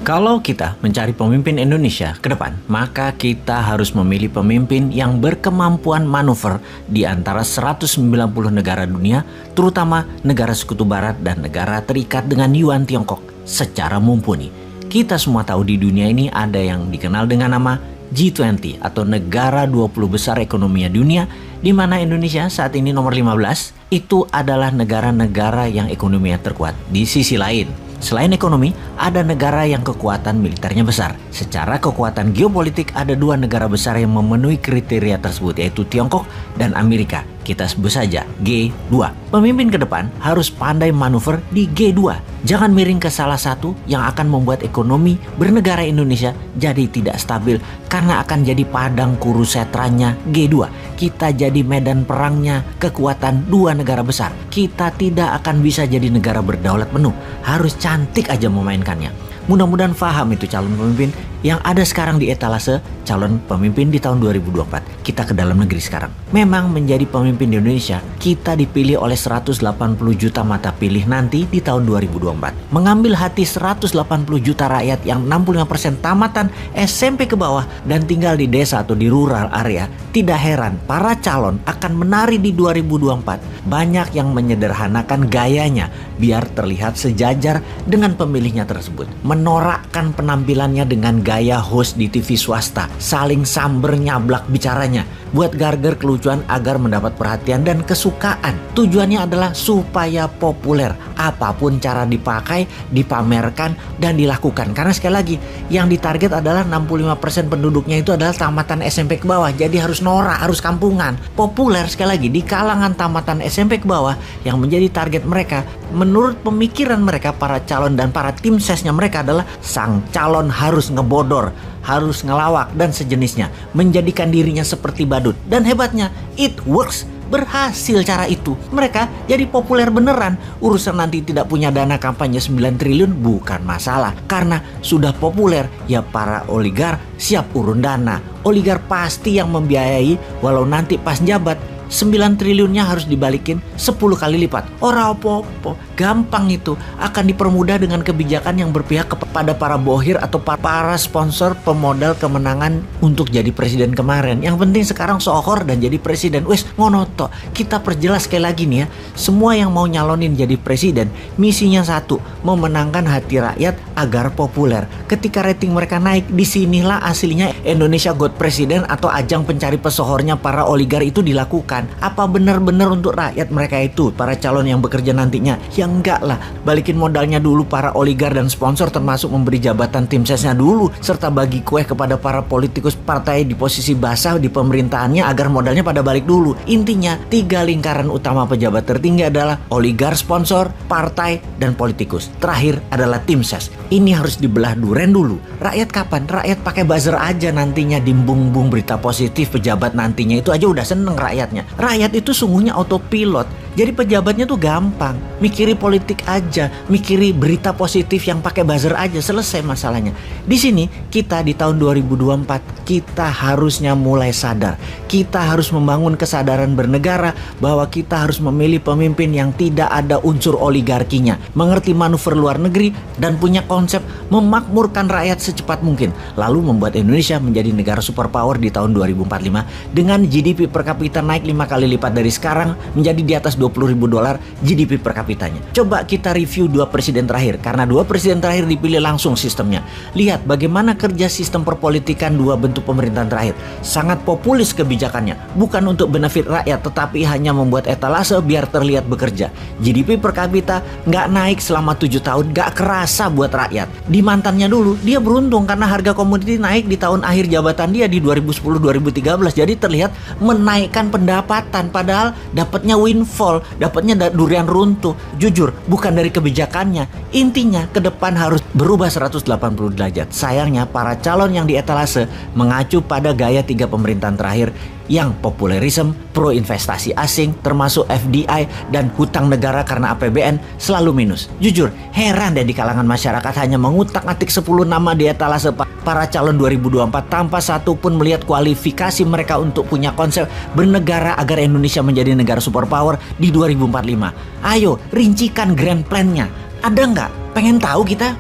Kalau kita mencari pemimpin Indonesia ke depan, maka kita harus memilih pemimpin yang berkemampuan manuver di antara 190 negara dunia, terutama negara Sekutu Barat dan negara terikat dengan Yuan Tiongkok secara mumpuni. Kita semua tahu di dunia ini ada yang dikenal dengan nama G20 atau negara 20 besar ekonomi dunia, di mana Indonesia saat ini nomor 15 itu adalah negara-negara yang ekonominya terkuat. Di sisi lain, selain ekonomi, ada negara yang kekuatan militernya besar. Secara kekuatan geopolitik, ada dua negara besar yang memenuhi kriteria tersebut, yaitu Tiongkok dan Amerika. Kita sebut saja G2. Pemimpin ke depan harus pandai manuver di G2. Jangan miring ke salah satu yang akan membuat ekonomi bernegara Indonesia jadi tidak stabil karena akan jadi padang kurusetranya G2. Kita jadi medan perangnya kekuatan dua negara besar. Kita tidak akan bisa jadi negara berdaulat penuh. Harus cantik aja memainkannya. Mudah-mudahan paham itu calon pemimpin yang ada sekarang di etalase calon pemimpin di tahun 2024. Kita ke dalam negeri sekarang. Memang menjadi pemimpin di Indonesia, kita dipilih oleh 180 juta mata pilih nanti di tahun 2024. Mengambil hati 180 juta rakyat yang 65% tamatan SMP ke bawah dan tinggal di desa atau di rural area. Tidak heran para calon akan menari di 2024. Banyak yang menyederhanakan gayanya biar terlihat sejajar dengan pemilihnya tersebut. Menorakkan penampilannya dengan gaya host di TV swasta, saling samber nyablak bicaranya, buat garger kelucuan agar mendapat perhatian dan kesukaan. Tujuannya adalah supaya populer. Apapun cara dipakai, dipamerkan, dan dilakukan. Karena sekali lagi, yang ditarget adalah 65% penduduknya itu adalah tamatan SMP ke bawah. Jadi harus norak, harus kampungan. Populer sekali lagi di kalangan tamatan SMP ke bawah yang menjadi target mereka. Menurut pemikiran mereka, para calon dan para tim sesnya mereka adalah sang calon harus ngebodor, harus ngelawak dan sejenisnya, menjadikan dirinya seperti badut. Dan hebatnya, it works. Berhasil cara itu. Mereka jadi populer beneran. Urusan nanti tidak punya dana kampanye 9 triliun bukan masalah. Karena sudah populer, ya para oligar siap urun dana. Oligar pasti yang membiayai, walau nanti pas jabat 9 triliunnya harus dibalikin 10 kali lipat. Ora opo-opo, gampang itu. Akan dipermudah dengan kebijakan yang berpihak kepada para bohir atau para sponsor pemodal kemenangan untuk jadi presiden kemarin. Yang penting sekarang sohor dan jadi presiden. Wes ngonoto. Kita perjelas sekali lagi nih ya. Semua yang mau nyalonin jadi presiden, misinya satu, memenangkan hati rakyat agar populer. Ketika rating mereka naik, disinilah aslinya Indonesia Got President atau ajang pencari pesohornya para oligar itu dilakukan. Apa benar-benar untuk rakyat mereka itu, para calon yang bekerja nantinya? Ya enggak lah, balikin modalnya dulu para oligar dan sponsor, termasuk memberi jabatan tim sesnya dulu, serta bagi kue kepada para politikus partai di posisi basah di pemerintahannya agar modalnya pada balik dulu. Intinya, 3 lingkaran utama pejabat tertinggi adalah oligar, sponsor, partai, dan politikus. Terakhir adalah tim ses. Ini harus dibelah duren dulu. Rakyat kapan? Rakyat pakai buzzer aja nantinya dimbung-bung berita positif pejabat nantinya, itu aja udah seneng rakyatnya. Rakyat itu sungguhnya autopilot. Jadi pejabatnya tuh gampang. Mikiri politik aja, mikiri berita positif yang pakai buzzer aja, selesai masalahnya. Di sini kita di tahun 2024 kita harusnya mulai sadar. Kita harus membangun kesadaran bernegara bahwa kita harus memilih pemimpin yang tidak ada unsur oligarkinya, mengerti manuver luar negeri dan punya konsep memakmurkan rakyat secepat mungkin, lalu membuat Indonesia menjadi negara superpower di tahun 2045 dengan GDP per kapita naik 5 kali lipat dari sekarang menjadi di atas $20.000 GDP per kapitanya. Coba kita review 2 presiden terakhir, karena 2 presiden terakhir dipilih langsung sistemnya. Lihat bagaimana kerja sistem perpolitikan 2 bentuk pemerintahan terakhir. Sangat populis kebijakannya, bukan untuk benefit rakyat, tetapi hanya membuat etalase biar terlihat bekerja. GDP per kapita nggak naik selama 7 tahun, nggak kerasa buat rakyat. Di mantannya dulu, dia beruntung karena harga komoditi naik di tahun akhir jabatan dia di 2010-2013, jadi terlihat menaikkan pendapatan, padahal dapatnya windfall, dapatnya durian runtuh. Jujur, bukan dari kebijakannya. Intinya ke depan harus berubah 180 derajat. Sayangnya para calon yang di etalase mengacu pada gaya 3 pemerintahan terakhir yang populerisme, pro investasi asing, termasuk FDI dan hutang negara karena APBN selalu minus. Jujur, heran deh di kalangan masyarakat hanya mengutak-atik 10 nama di etalase para calon 2024 tanpa satu pun melihat kualifikasi mereka untuk punya konsep bernegara agar Indonesia menjadi negara superpower di 2045. Ayo, rincikan grand plan-nya. Ada nggak? Pengen tahu kita?